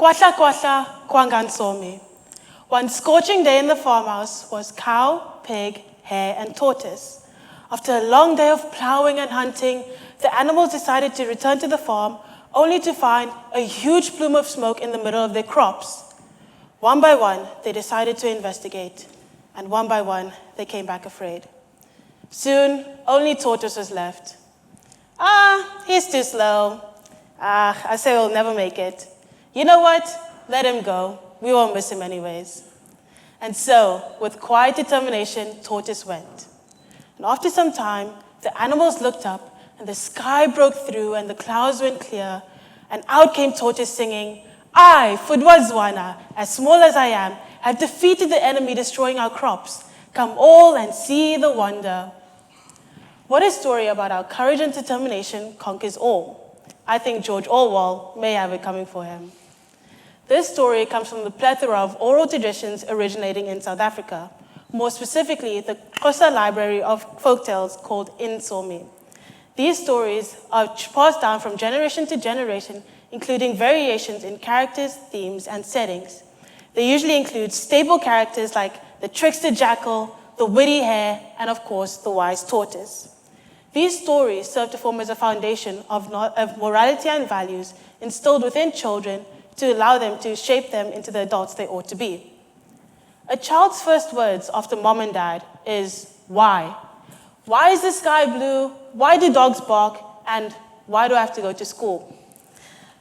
Kwahla kwahla kwangansomi. One scorching day in the farmhouse was cow, pig, hare, and tortoise. After a long day of plowing and hunting, the animals decided to return to the farm, only to find a huge plume of smoke in the middle of their crops. One by one, they decided to investigate, and one by one, they came back afraid. Soon, only Tortoise was left. He's too slow. I say we'll never make it. You know what? Let him go. We won't miss him anyways. And so, with quiet determination, Tortoise went. And after some time, the animals looked up, and the sky broke through, and the clouds went clear, and out came Tortoise singing, I, Fudwazwana, as small as I am, have defeated the enemy destroying our crops. Come all and see the wonder. What a story about how courage and determination conquers all. I think George Orwell may have it coming for him. This story comes from the plethora of oral traditions originating in South Africa, more specifically the Xhosa library of folktales called Insomi. These stories are passed down from generation to generation, including variations in characters, themes, and settings. They usually include stable characters like the trickster jackal, the witty hare, and of course, the wise tortoise. These stories serve to form as a foundation of morality and values instilled within children to allow them to shape them into the adults they ought to be. A child's first words after mom and dad is, why? Why is the sky blue? Why do dogs bark? And why do I have to go to school?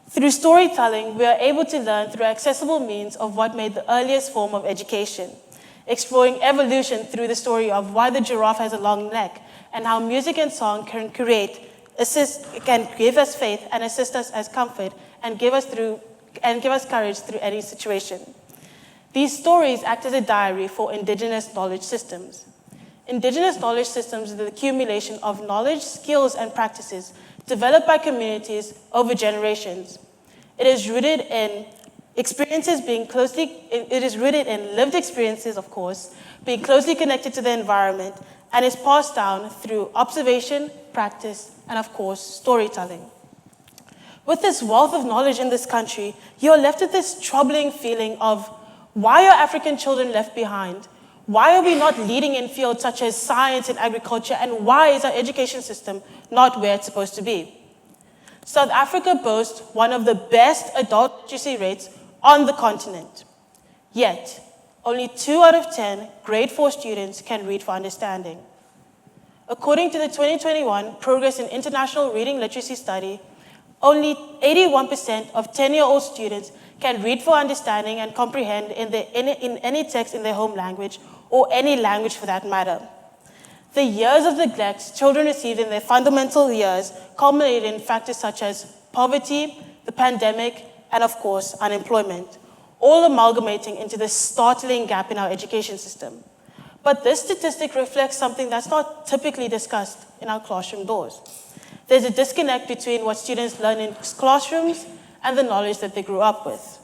Through storytelling, we are able to learn through accessible means of what made the earliest form of education, exploring evolution through the story of why the giraffe has a long neck, and how music and song can give us faith and assist us as comfort and give us courage through any situation. These stories act as a diary for Indigenous knowledge systems. Indigenous knowledge systems are the accumulation of knowledge, skills, and practices developed by communities over generations. It is rooted in lived experiences, of course, being closely connected to the environment, and is passed down through observation, practice, and of course, storytelling. With this wealth of knowledge in this country, you are left with this troubling feeling of, why are African children left behind? Why are we not leading in fields such as science and agriculture, and why is our education system not where it's supposed to be? South Africa boasts one of the best adult literacy rates on the continent. Yet, only 2 out of 10 grade 4 students can read for understanding. According to the 2021 Progress in International Reading Literacy study, only 81% of 10-year-old students can read for understanding and comprehend in any text in their home language, or any language for that matter. The years of neglect children received in their fundamental years culminated in factors such as poverty, the pandemic, and of course, unemployment, all amalgamating into this startling gap in our education system. But this statistic reflects something that's not typically discussed in our classroom doors. There's a disconnect between what students learn in classrooms and the knowledge that they grew up with.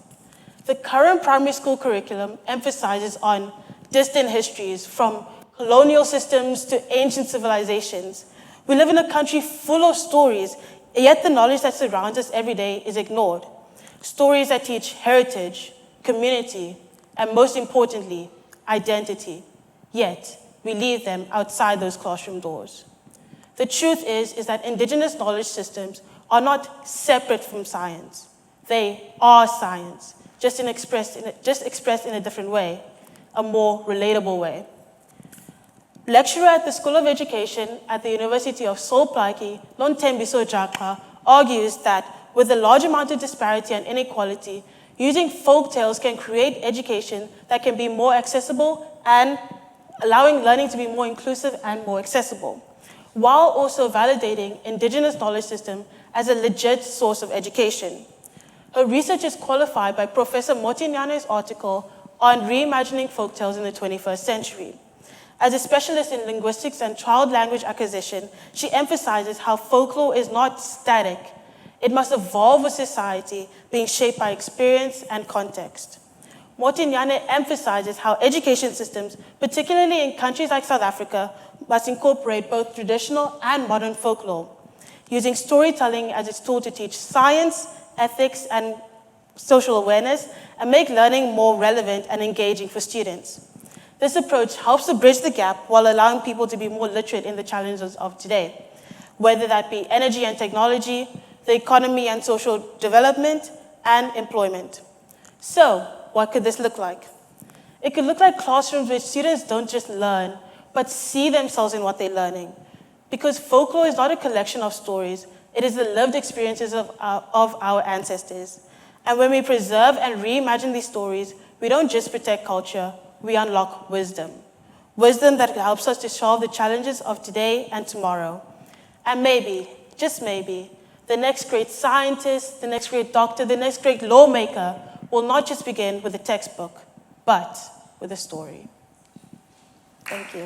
The current primary school curriculum emphasizes on distant histories, from colonial systems to ancient civilizations. We live in a country full of stories, yet the knowledge that surrounds us every day is ignored. Stories that teach heritage, community, and most importantly, identity. Yet, we leave them outside those classroom doors. The truth is that Indigenous knowledge systems are not separate from science. They are science, just expressed in a different way, a more relatable way. Lecturer at the School of Education at the University of Seoul Plaiki, Nontembiso Jaka, argues that with a large amount of disparity and inequality, using folk tales can create education that can be more accessible and allowing learning to be more inclusive and more accessible, while also validating Indigenous knowledge system as a legit source of education. Her research is qualified by Professor Motinyane's article on reimagining folktales in the 21st century. As a specialist in linguistics and child language acquisition, she emphasizes how folklore is not static. It must evolve with society, being shaped by experience and context. Motinyane emphasizes how education systems, particularly in countries like South Africa, must incorporate both traditional and modern folklore, using storytelling as its tool to teach science, ethics, and social awareness, and make learning more relevant and engaging for students. This approach helps to bridge the gap while allowing people to be more literate in the challenges of today, whether that be energy and technology, the economy and social development, and employment. So, what could this look like? It could look like classrooms where students don't just learn, but see themselves in what they're learning. Because folklore is not a collection of stories, it is the lived experiences of our ancestors. And when we preserve and reimagine these stories, we don't just protect culture, we unlock wisdom. Wisdom that helps us to solve the challenges of today and tomorrow. And maybe, just maybe, the next great scientist, the next great doctor, the next great lawmaker will not just begin with a textbook, but with a story. Thank you.